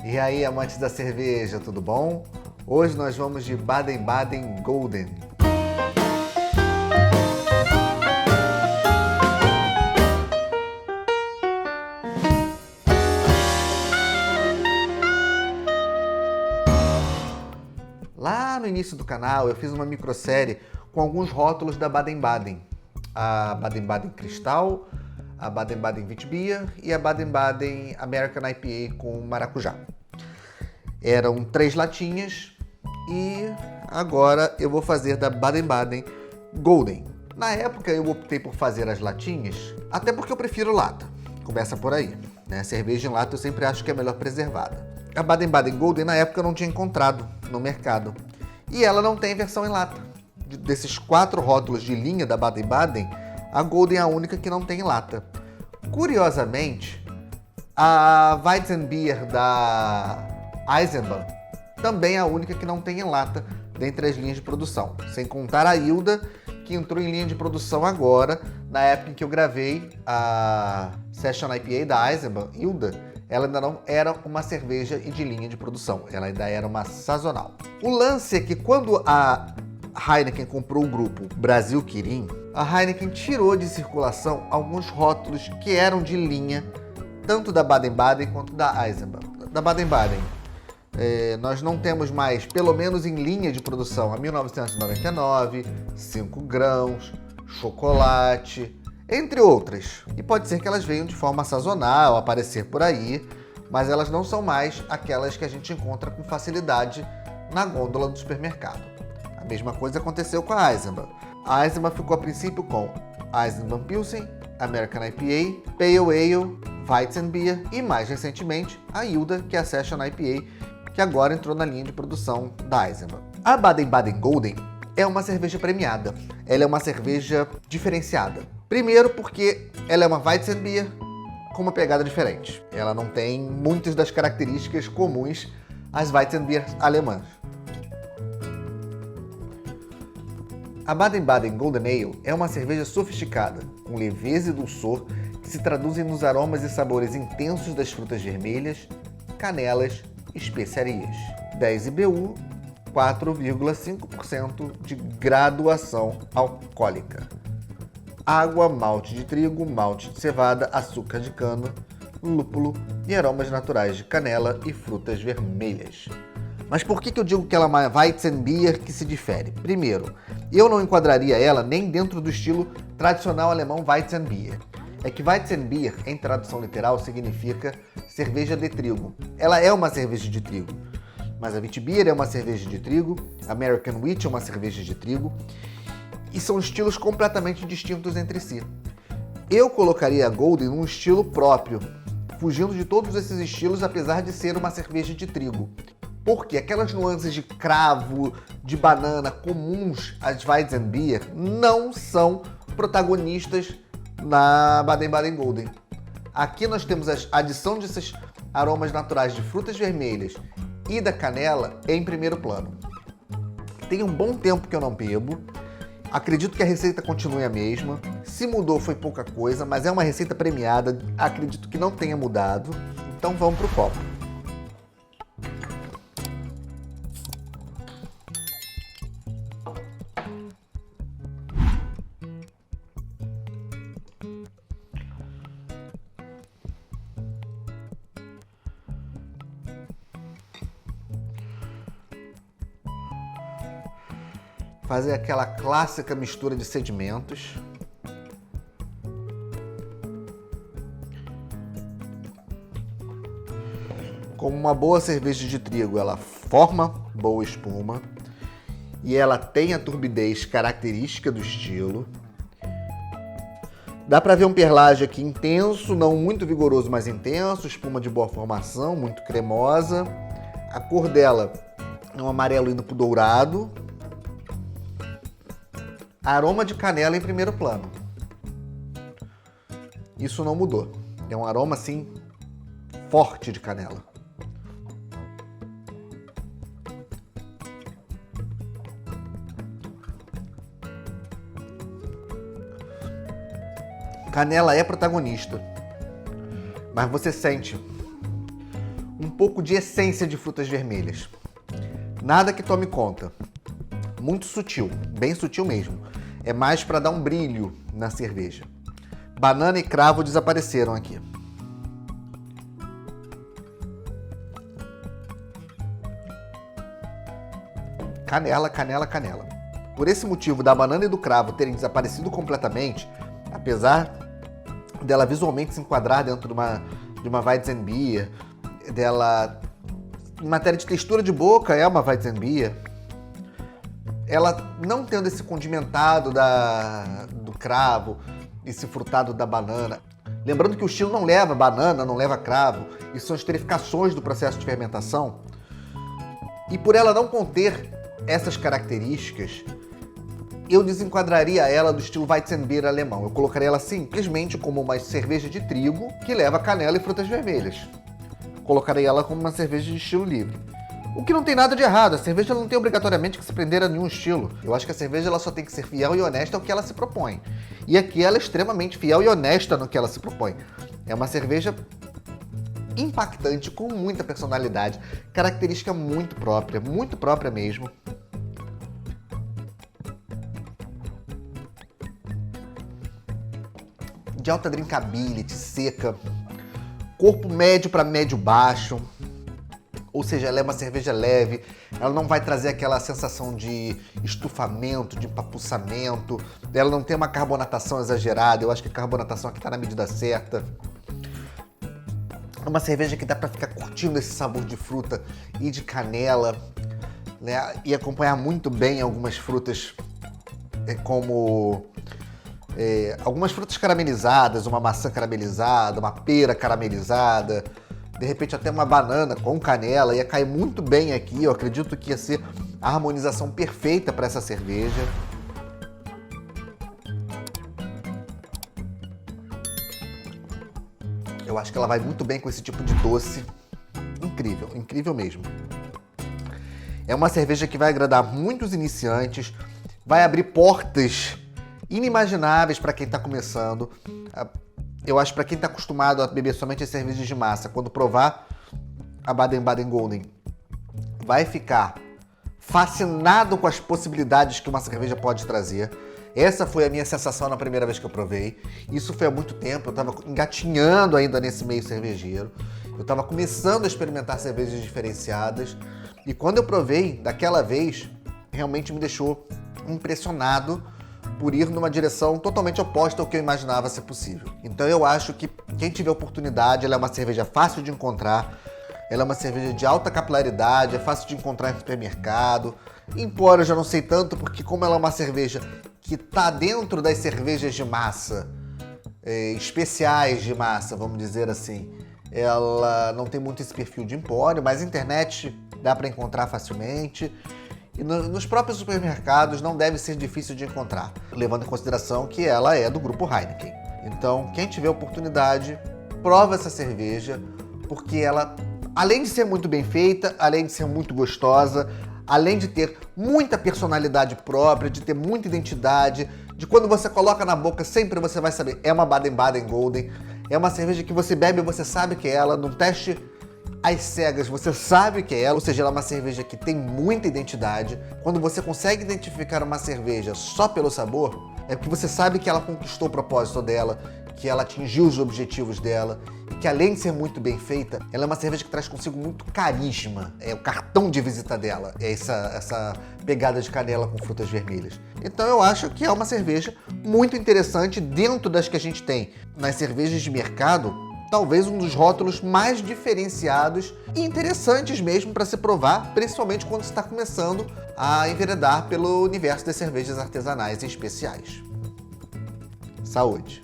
E aí, amantes da cerveja, tudo bom? Hoje nós vamos de Baden-Baden Golden. Lá no início do canal eu fiz uma microsérie com alguns rótulos da Baden-Baden. A Baden-Baden Cristal, a Baden-Baden Witbier e a Baden-Baden American IPA com maracujá. Eram 3 latinhas e agora eu vou fazer da Baden-Baden Golden. Na época eu optei por fazer as latinhas, até porque eu prefiro lata. Começa por aí, né? Cerveja em lata eu sempre acho que é melhor preservada. A Baden-Baden Golden na época eu não tinha encontrado no mercado. E ela não tem versão em lata. Desses 4 rótulos de linha da Baden-Baden, a Golden é a única que não tem em lata. Curiosamente, a Weizenbier da Eisenbahn também é a única que não tem em lata dentre as linhas de produção. Sem contar a Hilda, que entrou em linha de produção agora, na época em que eu gravei a Session IPA da Eisenbahn. Hilda, ela ainda não era uma cerveja de linha de produção, ela ainda era uma sazonal. O lance é que quando a Heineken comprou o grupo Brasil Kirin, a Heineken tirou de circulação alguns rótulos que eram de linha, tanto da Baden-Baden quanto da Eisenbahn. Da Baden-Baden, nós não temos mais, pelo menos em linha de produção, a 1999, 5 grãos, chocolate, entre outras. E pode ser que elas venham de forma sazonal, aparecer por aí, mas elas não são mais aquelas que a gente encontra com facilidade na gôndola do supermercado. A mesma coisa aconteceu com a Eisenbahn. A Eisenbahn ficou a princípio com Eisenbahn Pilsen, American IPA, Pale Ale, Weizenbier e mais recentemente a Hilda, que é a Session IPA, que agora entrou na linha de produção da Eisenbahn. A Baden-Baden Golden é uma cerveja premiada. Ela é uma cerveja diferenciada. Primeiro porque ela é uma Weizenbier com uma pegada diferente. Ela não tem muitas das características comuns às Weizenbier alemãs. A Baden-Baden Golden Ale é uma cerveja sofisticada, com leveza e dulçor que se traduzem nos aromas e sabores intensos das frutas vermelhas, canelas e especiarias. 10 IBU, 4,5% de graduação alcoólica. Água, malte de trigo, malte de cevada, açúcar de cana, lúpulo e aromas naturais de canela e frutas vermelhas. Mas por que eu digo que ela é uma Weizenbier que se difere? Primeiro, eu não enquadraria ela nem dentro do estilo tradicional alemão Weizenbier. É que Weizenbier, em tradução literal, significa cerveja de trigo. Ela é uma cerveja de trigo. Mas a Witbier é uma cerveja de trigo, a American Wheat é uma cerveja de trigo, e são estilos completamente distintos entre si. Eu colocaria a Golden num estilo próprio, fugindo de todos esses estilos, apesar de ser uma cerveja de trigo. Porque aquelas nuances de cravo, de banana comuns às Weizenbier não são protagonistas na Baden-Baden Golden. Aqui nós temos a adição desses aromas naturais de frutas vermelhas e da canela em primeiro plano. Tem um bom tempo que eu não bebo. Acredito que a receita continue a mesma. Se mudou foi pouca coisa, mas é uma receita premiada. Acredito que não tenha mudado. Então vamos pro copo. Fazer aquela clássica mistura de sedimentos. Como uma boa cerveja de trigo, ela forma boa espuma e ela tem a turbidez característica do estilo. Dá para ver um perlage aqui intenso, não muito vigoroso, mas intenso, espuma de boa formação, muito cremosa. A cor dela é um amarelo indo pro dourado. Aroma de canela em primeiro plano. Isso não mudou. É um aroma, assim, forte de canela. Canela é protagonista, mas você sente um pouco de essência de frutas vermelhas. Nada que tome conta. Muito sutil, bem sutil mesmo. É mais para dar um brilho na cerveja. Banana e cravo desapareceram aqui. Canela, canela, canela. Por esse motivo da banana e do cravo terem desaparecido completamente, apesar dela visualmente se enquadrar dentro de uma Weizenbier, dela, em matéria de textura de boca, é uma Weizenbier, ela não tendo esse condimentado do cravo, esse frutado da banana. Lembrando que o estilo não leva banana, não leva cravo, isso são esterificações do processo de fermentação. E por ela não conter essas características, eu desenquadraria ela do estilo Weizenbier alemão. Eu colocaria ela simplesmente como uma cerveja de trigo que leva canela e frutas vermelhas. Colocaria ela como uma cerveja de estilo livre. O que não tem nada de errado, a cerveja não tem obrigatoriamente que se prender a nenhum estilo. Eu acho que a cerveja ela só tem que ser fiel e honesta ao que ela se propõe. E aqui ela é extremamente fiel e honesta no que ela se propõe. É uma cerveja impactante, com muita personalidade, característica muito própria mesmo. De alta drinkability, seca, corpo médio para médio baixo, ou seja, ela é uma cerveja leve, ela não vai trazer aquela sensação de estufamento, de empapuçamento, ela não tem uma carbonatação exagerada, eu acho que a carbonatação aqui está na medida certa. É uma cerveja que dá para ficar curtindo esse sabor de fruta e de canela, né? E acompanhar muito bem algumas frutas como algumas frutas caramelizadas, uma maçã caramelizada, uma pera caramelizada, de repente até uma banana com canela, ia cair muito bem aqui. Eu acredito que ia ser a harmonização perfeita para essa cerveja. Eu acho que ela vai muito bem com esse tipo de doce. Incrível, incrível mesmo. É uma cerveja que vai agradar muitos iniciantes, vai abrir portas inimagináveis para quem está começando. Eu acho que para quem está acostumado a beber somente as cervejas de massa, quando provar a Baden-Baden Golden, vai ficar fascinado com as possibilidades que uma cerveja pode trazer. Essa foi a minha sensação na primeira vez que eu provei. Isso foi há muito tempo, eu estava engatinhando ainda nesse meio cervejeiro. Eu estava começando a experimentar cervejas diferenciadas. E quando eu provei, daquela vez, realmente me deixou impressionado por ir numa direção totalmente oposta ao que eu imaginava ser possível. Então eu acho que quem tiver oportunidade, ela é uma cerveja fácil de encontrar, ela é uma cerveja de alta capilaridade, é fácil de encontrar em supermercado. Embora eu já não sei tanto, porque como ela é uma cerveja que está dentro das cervejas de massa, especiais de massa, vamos dizer assim, ela não tem muito esse perfil de empório, mas na internet dá para encontrar facilmente. E nos próprios supermercados não deve ser difícil de encontrar, levando em consideração que ela é do grupo Heineken. Então, quem tiver oportunidade, prova essa cerveja, porque ela, além de ser muito bem feita, além de ser muito gostosa, além de ter muita personalidade própria, de ter muita identidade, de quando você coloca na boca, sempre você vai saber, é uma Baden-Baden Golden, é uma cerveja que você bebe e você sabe que é ela, num teste às cegas, você sabe que é ela, ou seja, ela é uma cerveja que tem muita identidade. Quando você consegue identificar uma cerveja só pelo sabor, é porque você sabe que ela conquistou o propósito dela, que ela atingiu os objetivos dela, e que além de ser muito bem feita, ela é uma cerveja que traz consigo muito carisma. É o cartão de visita dela, é essa pegada de canela com frutas vermelhas. Então eu acho que é uma cerveja muito interessante dentro das que a gente tem nas cervejas de mercado. Talvez um dos rótulos mais diferenciados e interessantes mesmo para se provar, principalmente quando está começando a enveredar pelo universo das cervejas artesanais e especiais. Saúde!